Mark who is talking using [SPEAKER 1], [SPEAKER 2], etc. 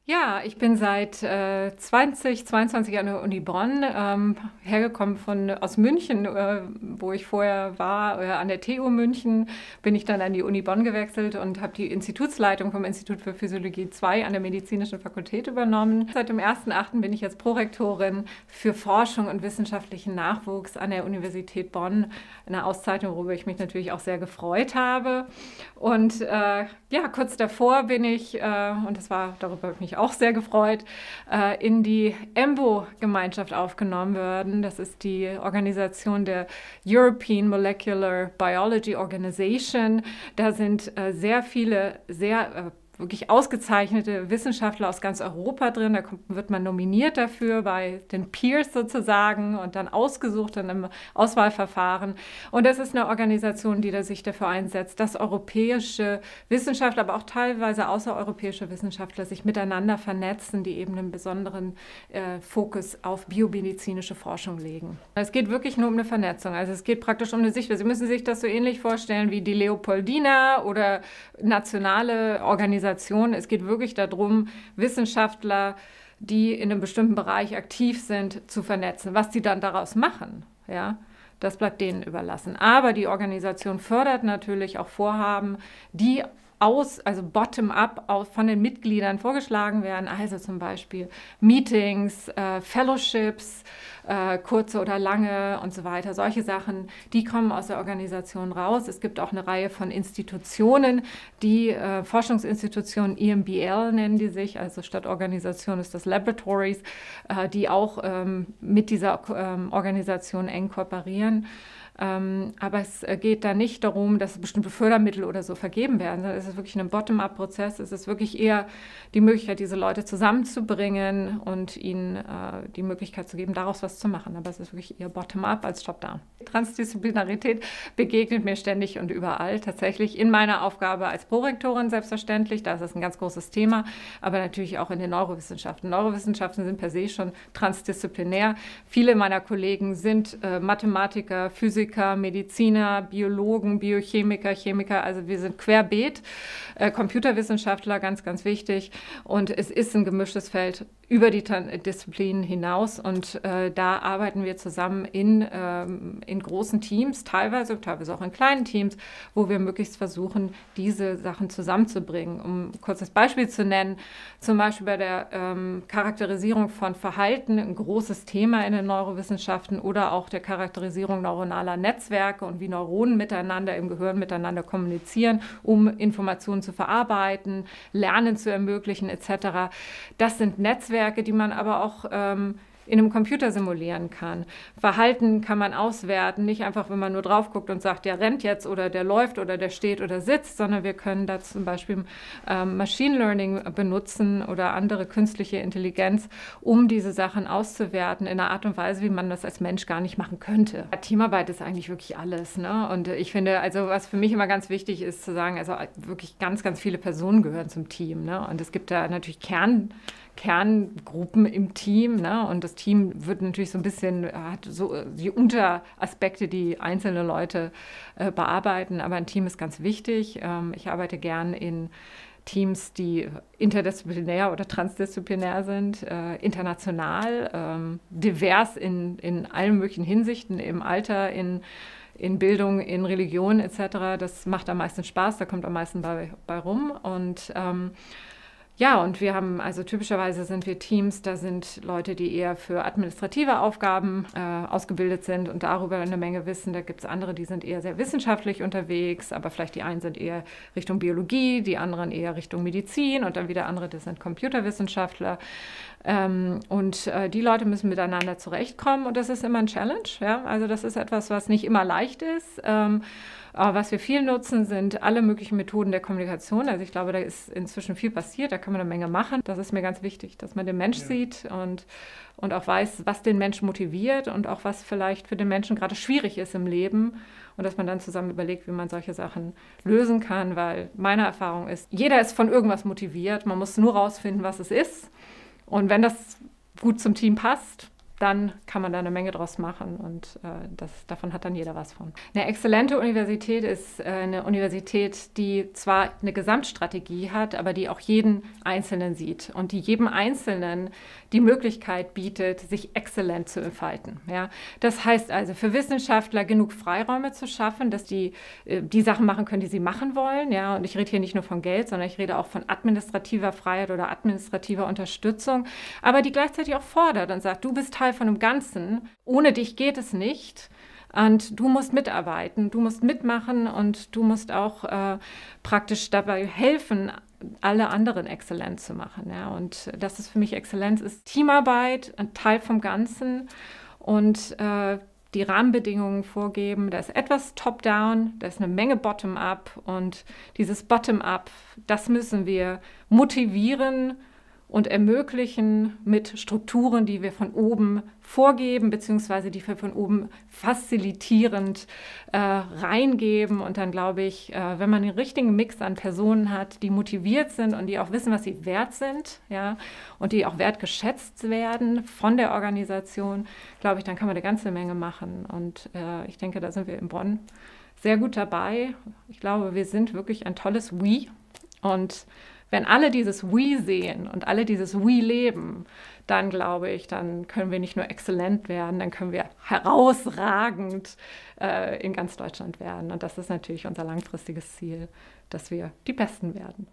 [SPEAKER 1] Ja, ich bin seit 2022 an der Uni Bonn, hergekommen aus München, wo ich vorher war, an der TU München, bin ich dann an die Uni Bonn gewechselt und habe die Institutsleitung vom Institut für Physiologie 2 an der Medizinischen Fakultät übernommen. Seit dem 1.8. bin ich jetzt Prorektorin für Forschung und wissenschaftlichen Nachwuchs an der Universität Bonn, eine Auszeichnung, worüber ich mich natürlich auch sehr gefreut habe. Und ja, kurz davor bin ich, und darüber habe ich mich auch sehr gefreut, in die EMBO-Gemeinschaft aufgenommen worden. Das ist die Organisation der European Molecular Biology Organization. Da sind sehr viele, wirklich ausgezeichnete Wissenschaftler aus ganz Europa drin. Wird man nominiert dafür bei den Peers sozusagen und dann ausgesucht in einem Auswahlverfahren. Und das ist eine Organisation, die sich dafür einsetzt, dass europäische Wissenschaftler, aber auch teilweise außereuropäische Wissenschaftler sich miteinander vernetzen, die eben einen besonderen Fokus auf biomedizinische Forschung legen. Es geht wirklich nur um eine Vernetzung. Also es geht praktisch um eine Sichtweise. Sie müssen sich das so ähnlich vorstellen wie die Leopoldina oder nationale Organisationen. Es geht wirklich darum, Wissenschaftler, die in einem bestimmten Bereich aktiv sind, zu vernetzen. Was die dann daraus machen, ja, das bleibt denen überlassen. Aber die Organisation fördert natürlich auch Vorhaben, die also bottom-up von den Mitgliedern vorgeschlagen werden, also zum Beispiel Meetings, Fellowships, kurze oder lange und so weiter. Solche Sachen, die kommen aus der Organisation raus. Es gibt auch eine Reihe von Institutionen, die Forschungsinstitutionen, EMBL nennen die sich, also statt Organisation ist das Laboratories, die auch mit dieser Organisation eng kooperieren. Aber es geht da nicht darum, dass bestimmte Fördermittel oder so vergeben werden, sondern es ist wirklich ein Bottom-up-Prozess. Es ist wirklich eher die Möglichkeit, diese Leute zusammenzubringen und ihnen die Möglichkeit zu geben, daraus was zu machen. Aber es ist wirklich eher Bottom-up als Top-down. Transdisziplinarität begegnet mir ständig und überall. Tatsächlich in meiner Aufgabe als Prorektorin selbstverständlich, da ist das ein ganz großes Thema, aber natürlich auch in den Neurowissenschaften. Neurowissenschaften sind per se schon transdisziplinär. Viele meiner Kollegen sind Mathematiker, Physiker, Mediziner, Biologen, Biochemiker, Chemiker, also wir sind querbeet, Computerwissenschaftler, ganz, ganz wichtig. Und es ist ein gemischtes Feld über die Disziplinen hinaus und da arbeiten wir zusammen in großen Teams, teilweise auch in kleinen Teams, wo wir möglichst versuchen, diese Sachen zusammenzubringen. Um ein kurzes Beispiel zu nennen, zum Beispiel bei der Charakterisierung von Verhalten, ein großes Thema in den Neurowissenschaften oder auch der Charakterisierung neuronaler Netzwerke und wie Neuronen miteinander im Gehirn miteinander kommunizieren, um Informationen zu verarbeiten, Lernen zu ermöglichen etc. Das sind Netzwerke, die man aber auch in einem Computer simulieren kann. Verhalten kann man auswerten, nicht einfach, wenn man nur drauf guckt und sagt, der rennt jetzt oder der läuft oder der steht oder sitzt, sondern wir können da zum Beispiel Machine Learning benutzen oder andere künstliche Intelligenz, um diese Sachen auszuwerten in einer Art und Weise, wie man das als Mensch gar nicht machen könnte. Teamarbeit ist eigentlich wirklich alles, ne? Und ich finde, also was für mich immer ganz wichtig ist, zu sagen, also wirklich ganz, ganz viele Personen gehören zum Team, ne? Und es gibt da natürlich Kerngruppen im Team, ne? Und das Team wird natürlich so ein bisschen, hat so die Unteraspekte, die einzelne Leute bearbeiten, aber ein Team ist ganz wichtig. Ich arbeite gern in Teams, die interdisziplinär oder transdisziplinär sind, international, divers in allen möglichen Hinsichten, im Alter, in Bildung, in Religion etc. Das macht am meisten Spaß, da kommt am meisten bei rum. Und ja, und wir haben, also typischerweise sind wir Teams, da sind Leute, die eher für administrative Aufgaben ausgebildet sind und darüber eine Menge wissen. Da gibt es andere, die sind eher sehr wissenschaftlich unterwegs, aber vielleicht die einen sind eher Richtung Biologie, die anderen eher Richtung Medizin und dann wieder andere, das sind Computerwissenschaftler. Und die Leute müssen miteinander zurechtkommen und das ist immer ein Challenge. Ja? Also das ist etwas, was nicht immer leicht ist. Aber was wir viel nutzen, sind alle möglichen Methoden der Kommunikation. Also ich glaube, da ist inzwischen viel passiert, da kann man eine Menge machen. Das ist mir ganz wichtig, dass man den Mensch sieht und auch weiß, was den Menschen motiviert und auch was vielleicht für den Menschen gerade schwierig ist im Leben. Und dass man dann zusammen überlegt, wie man solche Sachen lösen kann, weil meine Erfahrung ist, jeder ist von irgendwas motiviert. Man muss nur rausfinden, was es ist. Und wenn das gut zum Team passt, dann kann man da eine Menge draus machen und davon hat dann jeder was von. Eine exzellente Universität ist eine Universität, die zwar eine Gesamtstrategie hat, aber die auch jeden Einzelnen sieht und die jedem Einzelnen die Möglichkeit bietet, sich exzellent zu entfalten. Ja? Das heißt also, für Wissenschaftler genug Freiräume zu schaffen, dass die Sachen machen können, die sie machen wollen. Ja? Und ich rede hier nicht nur von Geld, sondern ich rede auch von administrativer Freiheit oder administrativer Unterstützung, aber die gleichzeitig auch fordert und sagt, du bist Teil von einem Ganzen, ohne dich geht es nicht und du musst mitarbeiten, du musst mitmachen und du musst auch praktisch dabei helfen, alle anderen exzellent zu machen. Ja? Und das ist für mich Exzellenz, ist Teamarbeit, ein Teil vom Ganzen und die Rahmenbedingungen vorgeben. Da ist etwas Top-Down, da ist eine Menge Bottom-up und dieses Bottom-up, das müssen wir motivieren und ermöglichen mit Strukturen, die wir von oben vorgeben, beziehungsweise die wir von oben facilitierend reingeben. Und dann glaube ich, wenn man den richtigen Mix an Personen hat, die motiviert sind und die auch wissen, was sie wert sind, ja, und die auch wertgeschätzt werden von der Organisation, glaube ich, dann kann man eine ganze Menge machen. Und ich denke, da sind wir in Bonn sehr gut dabei. Ich glaube, wir sind wirklich ein tolles We. Und wenn alle dieses We sehen und alle dieses We leben, dann glaube ich, dann können wir nicht nur exzellent werden, dann können wir herausragend in ganz Deutschland werden. Und das ist natürlich unser langfristiges Ziel, dass wir die Besten werden.